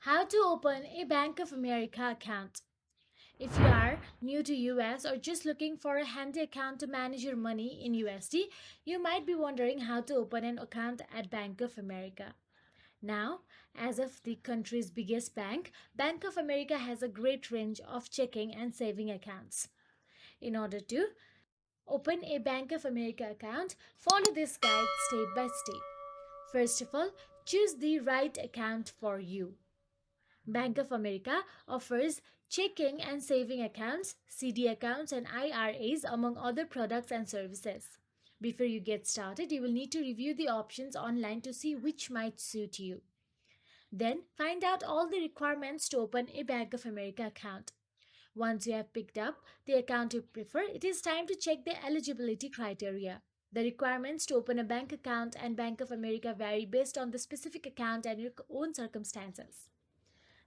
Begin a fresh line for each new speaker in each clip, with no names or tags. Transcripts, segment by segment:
How to open a Bank of America account. If you are new to US or just looking for a handy account to manage your money in USD, you might be wondering how to open an account at Bank of America. Now, as of the country's biggest bank, Bank of America has a great range of checking and saving accounts. In order to open a Bank of America account, follow this guide step by step. First of all, choose the right account for you. Bank of America offers checking and saving accounts, CD accounts, and IRAs, among other products and services. Before you get started, you will need to review the options online to see which might suit you. Then, find out all the requirements to open a Bank of America account. Once you have picked up the account you prefer, it is time to check the eligibility criteria. The requirements to open a bank account and Bank of America vary based on the specific account and your own circumstances.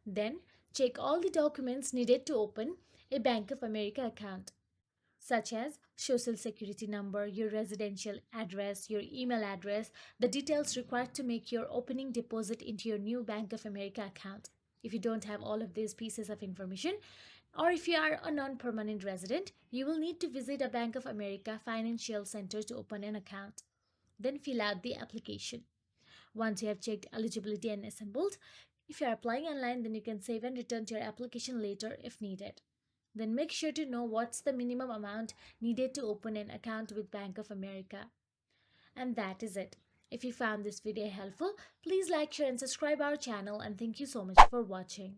Then, check all the documents needed to open a Bank of America account, such as social security number, your residential address, your email address, the details required to make your opening deposit into your new Bank of America account. If you don't have all of these pieces of information, or if you are a non permanent resident, you will need to visit a Bank of America financial center to open an account. Then fill out the application. Once you have checked eligibility and assembled, if you are applying online, then you can save and return to your application later if needed. Then make sure to know what's the minimum amount needed to open an account with Bank of America. And that is it. If you found this video helpful, please like, share and subscribe our channel, and thank you so much for watching.